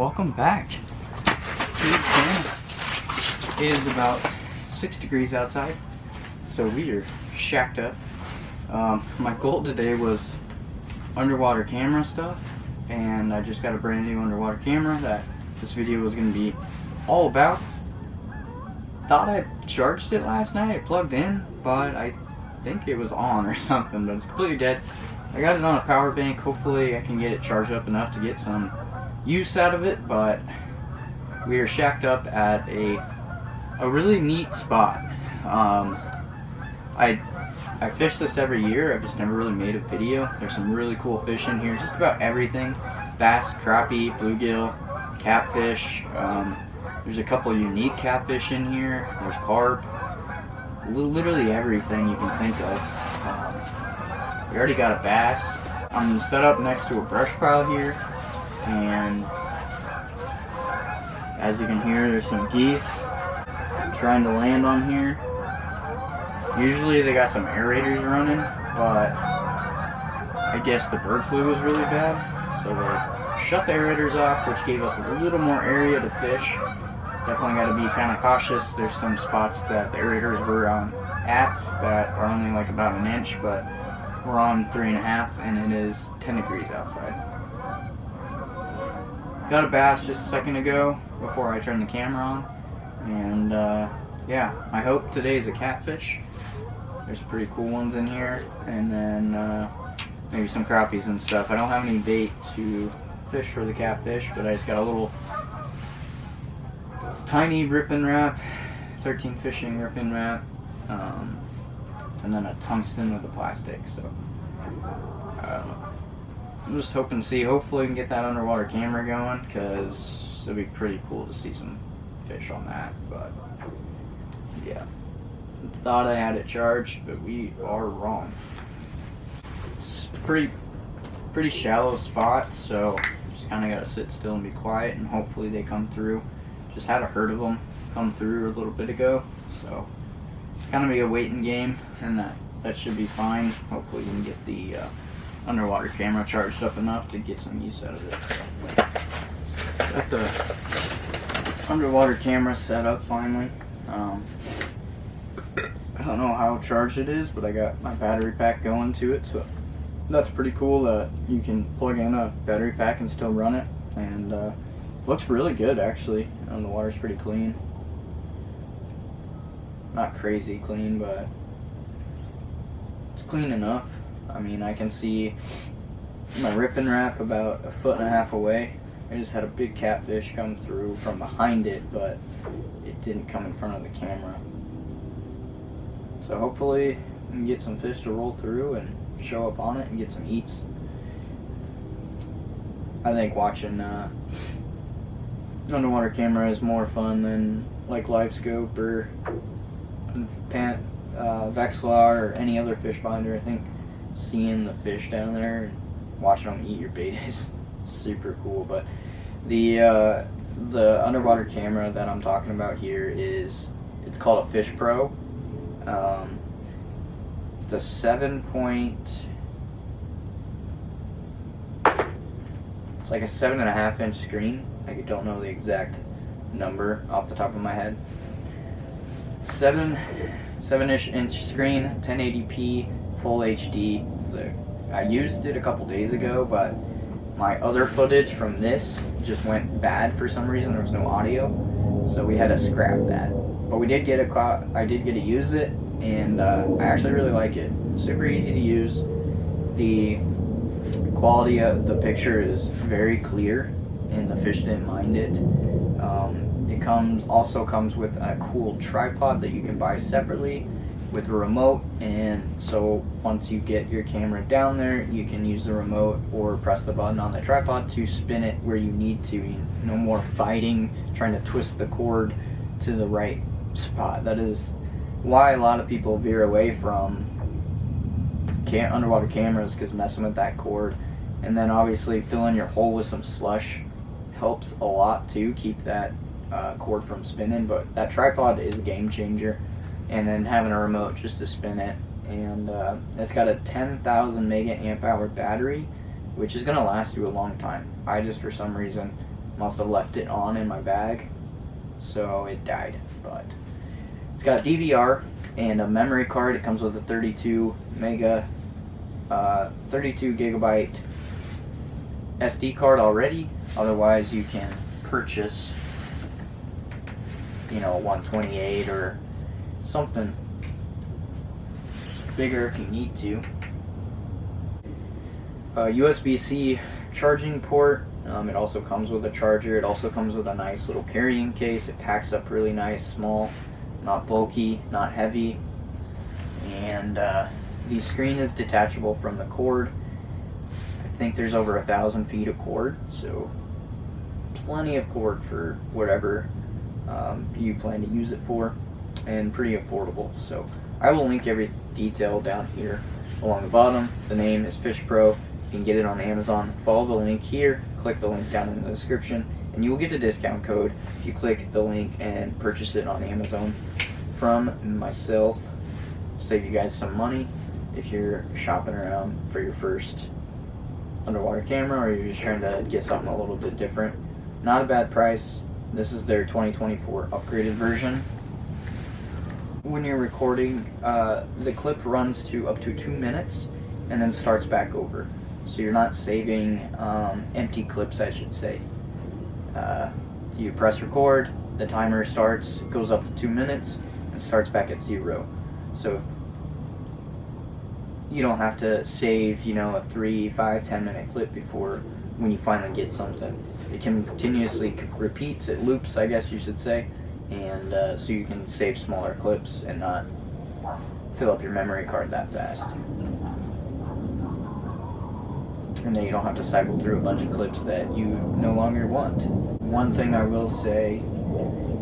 welcome back to the channel. It is about 6 degrees outside, so we are shacked up. My goal today was underwater camera stuff, and I just got a brand new underwater camera that this video was going to be all about. Thought I charged it last night, it plugged in, but I think it was on or something, but it's completely dead. I got it on a power bank. Hopefully I can get it charged up enough to get some use out of it, but we are shacked up at a really neat spot. I fish this every year. I've just never really made a video. There's some really cool fish in here, just about everything. Bass, crappie, bluegill, catfish. There's a couple unique catfish in here. There's carp. Literally everything you can think of. We already got a bass. I'm set up next to a brush pile here, and as you can hear, there's some geese trying to land on here. Usually they got some aerators running, but I guess the bird flu was really bad, so they shut the aerators off, which gave us a little more area to fish. Definitely got to be kind of cautious. There's some spots that the aerators were at that are only like about an inch, but we're on 3.5 and it is 10 degrees outside. Got a bass just a second ago before I turned the camera on, and yeah, I hope today's a catfish. There's pretty cool ones in here, and then maybe some crappies and stuff. I don't have any bait to fish for the catfish, but I just got a little tiny rip and wrap, 13 fishing rip and wrap, and then a tungsten with a plastic. So I'm just hoping to see, hopefully we can get that underwater camera going, because it'd be pretty cool to see some fish on that. But yeah, thought I had it charged, but we are wrong. It's pretty shallow spot, so just kind of got to sit still and be quiet, and hopefully they come through. Just had a herd of them come through a little bit ago, so it's gonna be a waiting game, and that should be fine. Hopefully we can get the underwater camera charged up enough to get some use out of it. Got the underwater camera set up finally. I don't know how charged it is, but I got my battery pack going to it, so that's pretty cool that you can plug in a battery pack and still run it, and looks really good actually. The water's pretty clean. Not crazy clean, but it's clean enough. I mean, I can see my rip and wrap about 1.5 feet away. I just had a big catfish come through from behind it, but it didn't come in front of the camera. So hopefully we can get some fish to roll through and show up on it and get some eats. I think watching underwater camera is more fun than like live scope or Vexlar or any other fish finder. I think seeing the fish down there and watching them eat your bait is super cool. But the underwater camera that I'm talking about here it's called a FishPro. It's a 7.5 inch screen. I don't know the exact number off the top of my head. 7-ish inch screen, 1080p, full HD. I used it a couple days ago, but my other footage from this just went bad for some reason. There was no audio, so we had to scrap that. But we did get I did get to use it, and I actually really like it. Super easy to use. The quality of the picture is very clear, and the fish didn't mind it. It also comes with a cool tripod that you can buy separately with a remote, and so once you get your camera down there, you can use the remote or press the button on the tripod to spin it where you need to. No more fighting, trying to twist the cord to the right spot. That is why a lot of people veer away from underwater cameras, because messing with that cord, and then obviously filling your hole with some slush helps a lot to keep that cord from spinning. But that tripod is a game changer, and then having a remote just to spin it, and it's got a 10,000 mAh battery, which is going to last you a long time. I just, for some reason, Must have left it on in my bag, so it died. But it's got DVR and a memory card. It comes with a 32 gigabyte SD card already. Otherwise, you can purchase, you know, 128 or something bigger if you need to. USB-C charging port. It also comes with a charger. It also comes with a nice little carrying case. It packs up really nice, small, not bulky, not heavy. And the screen is detachable from the cord. I think there's over 1,000 feet of cord, so plenty of cord for whatever you plan to use it for, and pretty affordable. So I will link every detail down here along the bottom. The name is FishPro. You can get it on Amazon. Follow the link here, click the link down in the description, and you will get a discount code if you click the link and purchase it on Amazon from myself. Save you guys some money if you're shopping around for your first underwater camera, or you're just trying to get something a little bit different. Not a bad price. This is their 2024 upgraded version. When you're recording, the clip runs to up to 2 minutes and then starts back over. So you're not saving empty clips, I should say. You press record, the timer starts, goes up to 2 minutes, and starts back at 0. So if you don't have to save, you know, a 3, 5, 10 minute clip before when you finally get something. It continuously repeats, it loops, I guess you should say, and so you can save smaller clips and not fill up your memory card that fast. And then you don't have to cycle through a bunch of clips that you no longer want. One thing I will say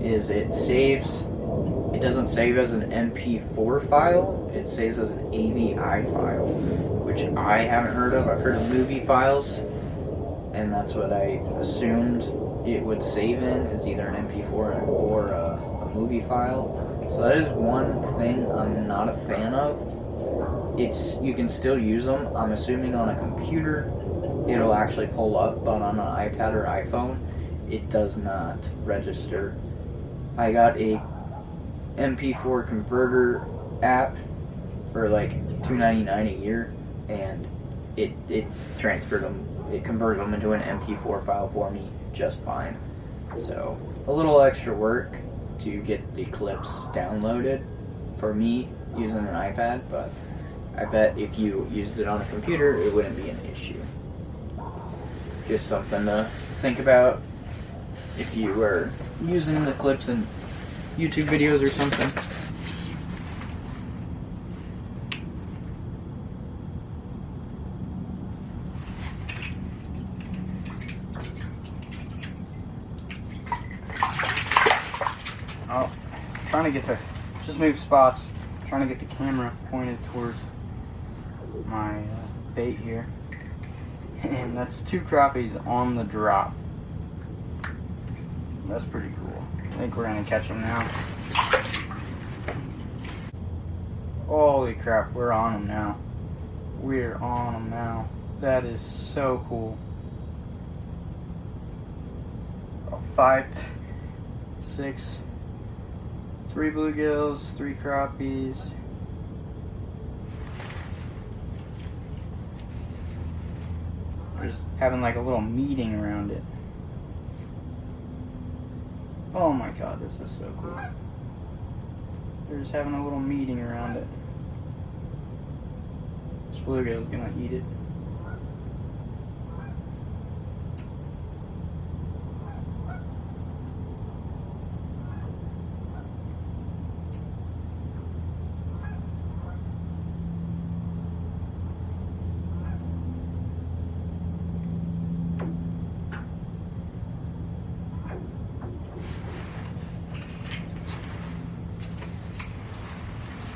is it doesn't save as an MP4 file, it saves as an AVI file, which I haven't heard of. I've heard of movie files, and that's what I assumed it would save in, is either an MP4 or a movie file. So that is one thing I'm not a fan of. You can still use them. I'm assuming on a computer it'll actually pull up, but on an iPad or iPhone it does not register. I got a MP4 converter app for like $2.99 a year, and it transferred them. It converted them into an MP4 file for me just fine. So a little extra work to get the clips downloaded for me using an iPad, but I bet if you used it on a computer, it wouldn't be an issue. Just something to think about if you were using the clips in YouTube videos or something. Oh, trying to get the, just move spots, trying to get the camera pointed towards my bait here. And that's 2 crappies on the drop. That's pretty cool. I think we're gonna catch them now. Holy crap, we're on them now. We're on them now. That is so cool. 5, 6, 3 bluegills, 3 crappies. We're just having like a little meeting around it. Oh my god, this is so cool. They're just having a little meeting around it. This bluegill's gonna eat it.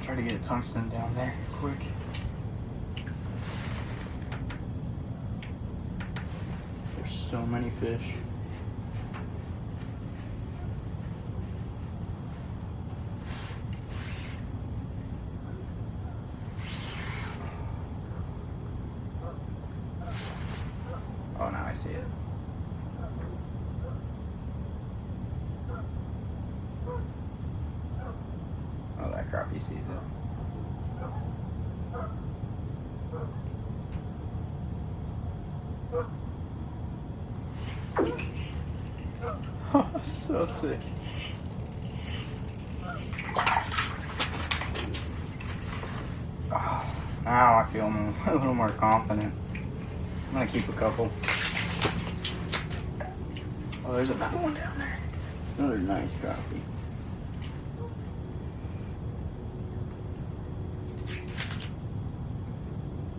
Try to get a tungsten down there quick. There's so many fish. Oh, now I see it. sees it. So sick. Oh, now I feel a little more confident. I'm gonna keep a couple. Oh, there's another one down there. Another nice crappie.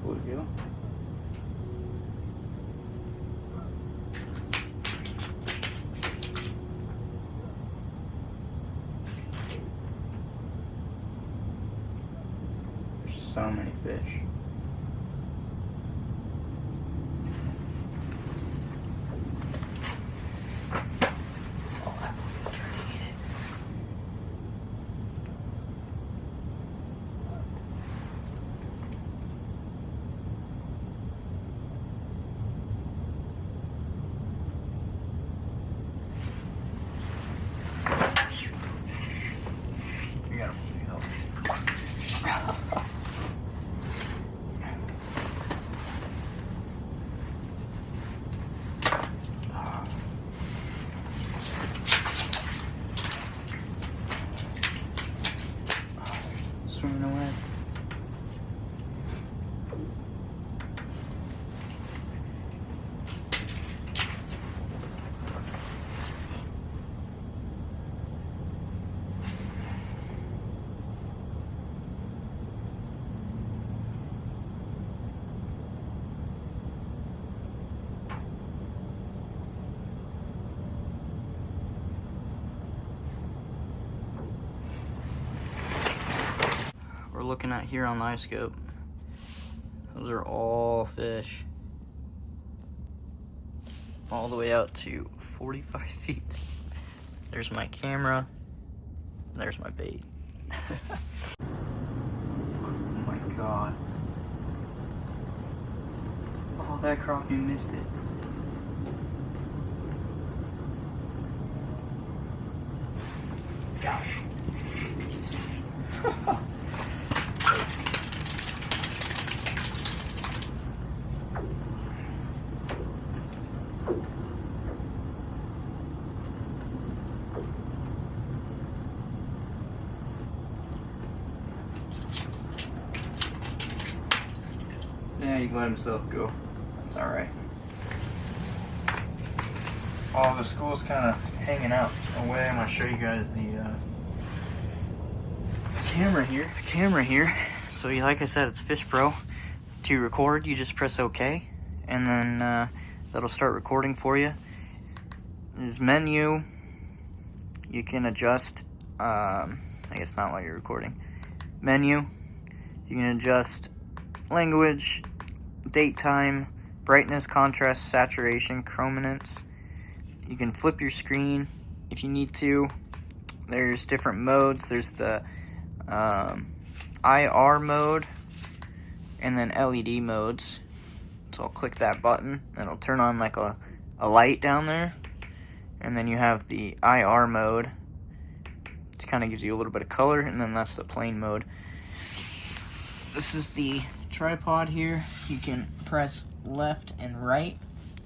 Bluegill. There's so many fish. Swimming away. We're looking at here on the ice scope. Those are all fish. All the way out to 45 feet. There's my camera. There's my bait. Oh my god. Oh, that crappie missed it. Gosh. Yeah, he can let himself go. That's alright. Oh, the school's kind of hanging out away. I'm going to show you guys the camera here. So like I said, it's FishPro. To record, you just press OK, and then that'll start recording for you. There's menu. You can adjust, I guess not while you're recording. Menu. You can adjust language, date, time, brightness, contrast, saturation, chrominance. You can flip your screen if you need to. There's different modes. There's the IR mode and then LED modes. So I'll click that button and it'll turn on like a light down there. And then you have the IR mode, which kind of gives you a little bit of color, and then that's the plain mode. This is the tripod here. You can press left and right.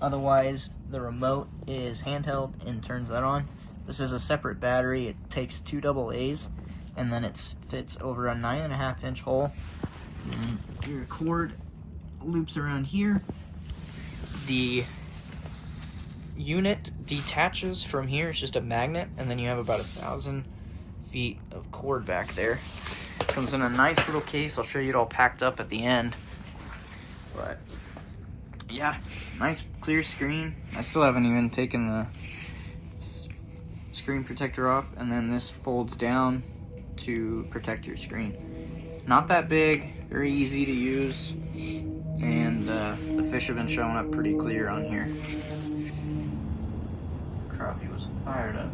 Otherwise, the remote is handheld and turns that on. This is a separate battery. It takes 2 AA's, and then it fits over a 9.5-inch hole. And your cord loops around here. The unit detaches from here. It's just a magnet, and then you have about 1,000 feet of cord back there. Comes in a nice little case. I'll show you it all packed up at the end. But yeah, nice clear screen. I still haven't even taken the screen protector off, and then this folds down to protect your screen. Not that big, very easy to use, and the fish have been showing up pretty clear on here. Crappie was fired up.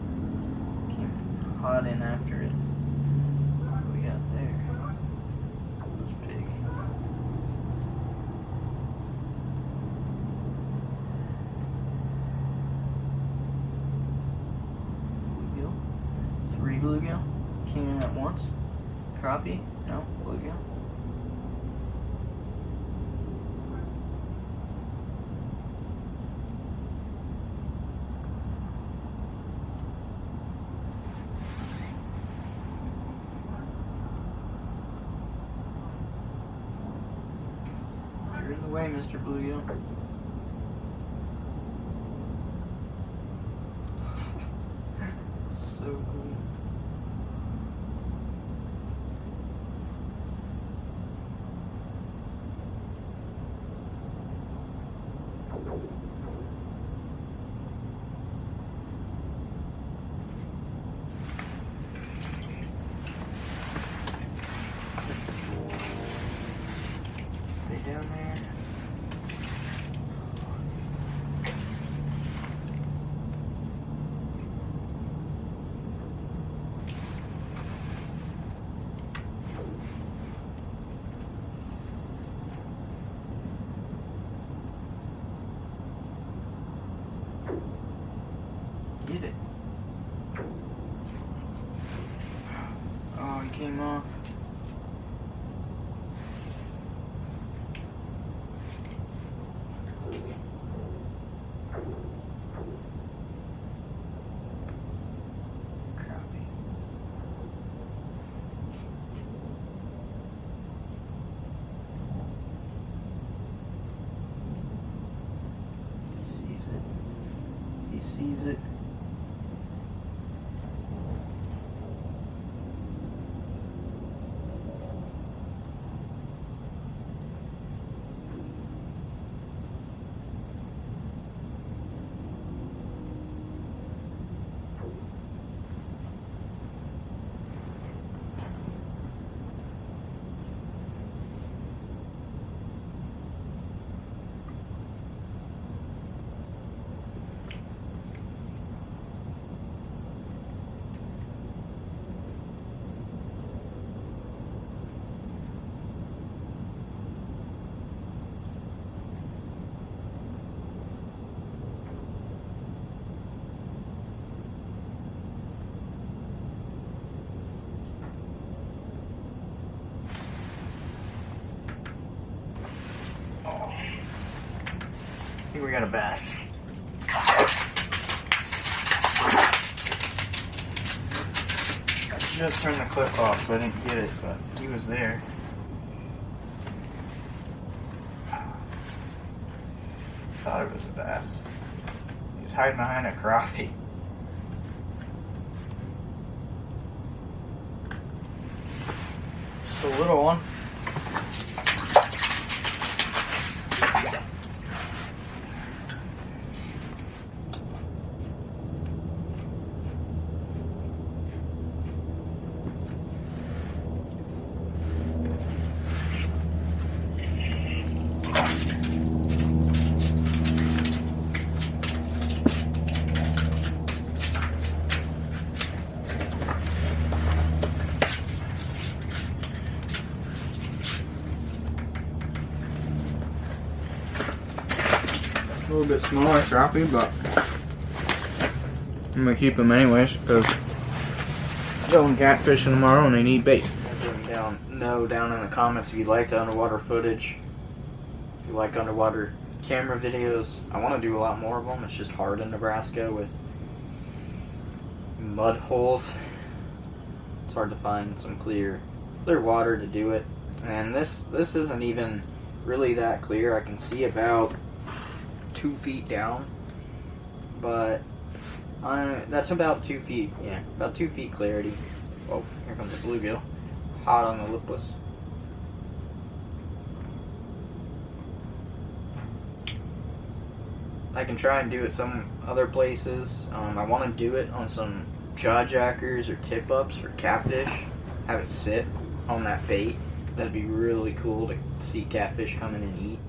Came hot in after it. What do we got there? That was big. Bluegill. 3 bluegill came in at once. Crappie? No? Bluegill? You're in the way, Mr. Bluegill. So cool. Stay down there. Get it. Oh, he came off. Crappie. He sees it. He sees it. I think we got a bass. I just turned the clip off, so I didn't get it, but he was there. Thought it was a bass. He was hiding behind a crappie. Just a little one. A little bit smaller crappie, but I'm gonna keep them anyways because going catfishing tomorrow and they need bait. Down in the comments if you like the underwater footage, if you like underwater camera videos. I want to do a lot more of them. It's just hard in Nebraska with mud holes. It's hard to find some clear water to do it, and this isn't even really that clear. I can see about 2 feet down, but that's about 2 feet. Yeah, about 2 feet clarity. Oh, here comes a bluegill, hot on the lipless. I can try and do it some other places. I want to do it on some jaw jackers or tip ups for catfish. Have it sit on that bait. That'd be really cool to see catfish come in and eat.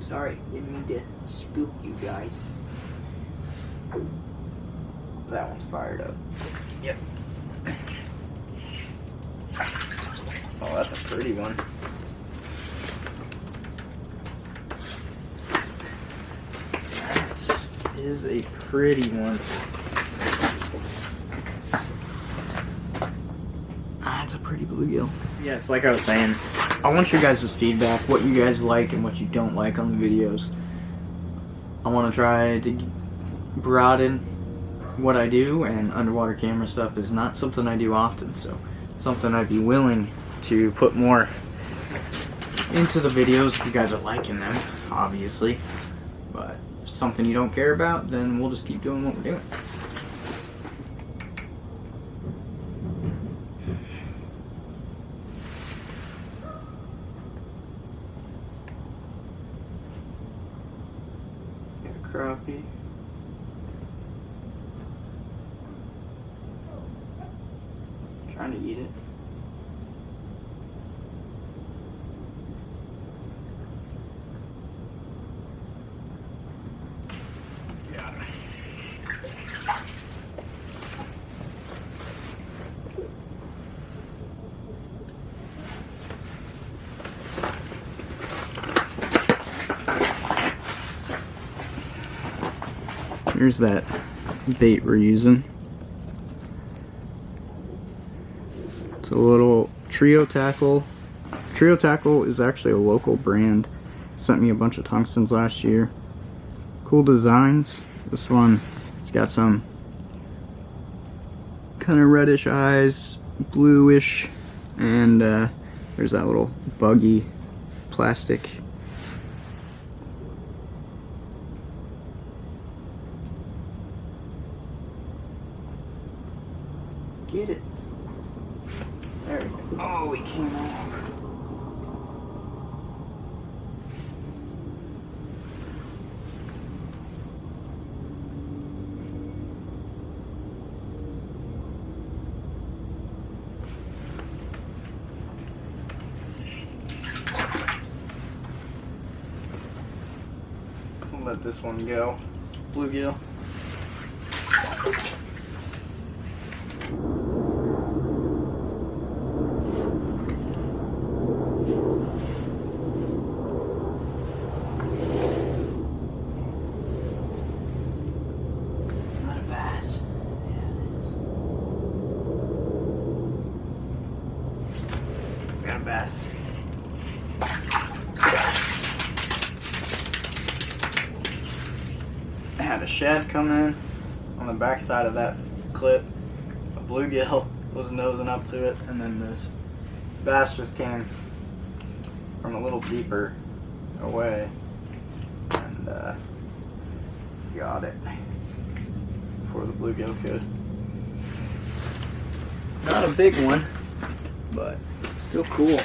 Sorry, didn't mean to spook you guys. That one's fired up. Yep. Oh, that's a pretty one. That is a pretty one. bluegill. Yes, like I was saying, I want your guys' feedback, what you guys like and what you don't like on the videos. I want to try to broaden what I do, and underwater camera stuff is not something I do often, so something I'd be willing to put more into the videos if you guys are liking them, obviously. But if it's something you don't care about, then we'll just keep doing what we're doing. Crappie. Trying to eat it. Got it. Here's that bait we're using. It's a little trio tackle. Trio tackle is actually a local brand. Sent me a bunch of tungstens last year. Cool designs. This one, it's got some kind of reddish eyes, bluish, and there's that little buggy plastic. Get it. There we go. Oh, he came off. I'll let this one go. Bluegill. Got a bass. I had a shad come in on the back side of that clip. A bluegill was nosing up to it, and then this bass just came from a little deeper away and got it before the bluegill could. Not a big one, but still cool.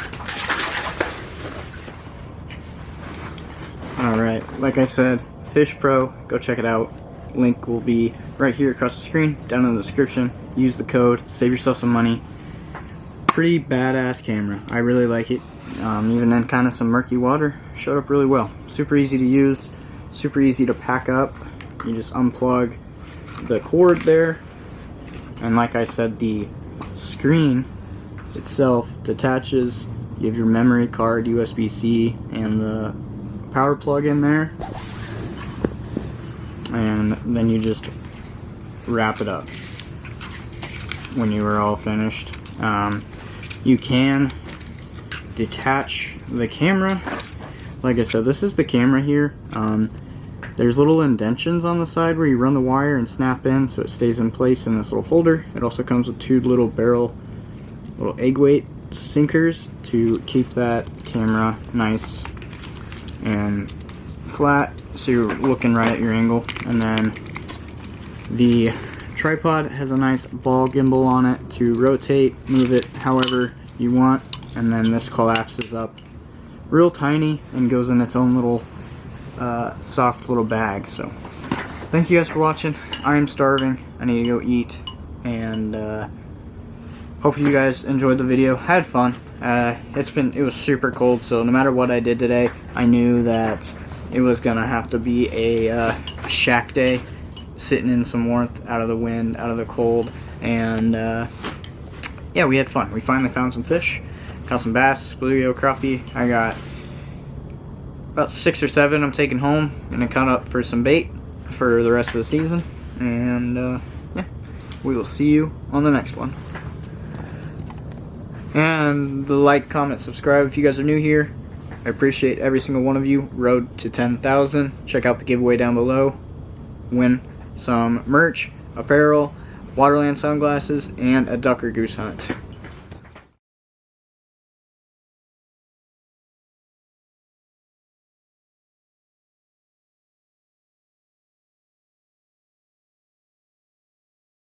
Alright, like I said, FishPro, go check it out. Link will be right here across the screen, down in the description. Use the code, save yourself some money. Pretty badass camera. I really like it. Even in kind of some murky water, showed up really well. Super easy to use, super easy to pack up. You just unplug the cord there, and like I said, the screen itself detaches. You have your memory card, USB-C, and the power plug in there, and then you just wrap it up when you are all finished. You can detach the camera. Like I said, this is the camera here. There's little indentions on the side where you run the wire and snap in so it stays in place in this little holder. It also comes with two little barrel, little egg weight sinkers to keep that camera nice and flat so you're looking right at your angle. And then the tripod has a nice ball gimbal on it to rotate, move it however you want, and then this collapses up real tiny and goes in its own little soft little bag. So thank you guys for watching. I am starving. I need to go eat, and hopefully you guys enjoyed the video. Had fun. It was super cold, so no matter what I did today, I knew that it was gonna have to be a shack day, sitting in some warmth, out of the wind, out of the cold, and yeah, we had fun. We finally found some fish, caught some bass, bluegill, crappie. I got about 6 or 7 I'm taking home, and I cut up for some bait for the rest of the season, and yeah, we will see you on the next one. And the like, comment, subscribe if you guys are new here. I appreciate every single one of you. Road to 10,000. Check out the giveaway down below. Win some merch, apparel, Waterland sunglasses, and a duck or goose hunt.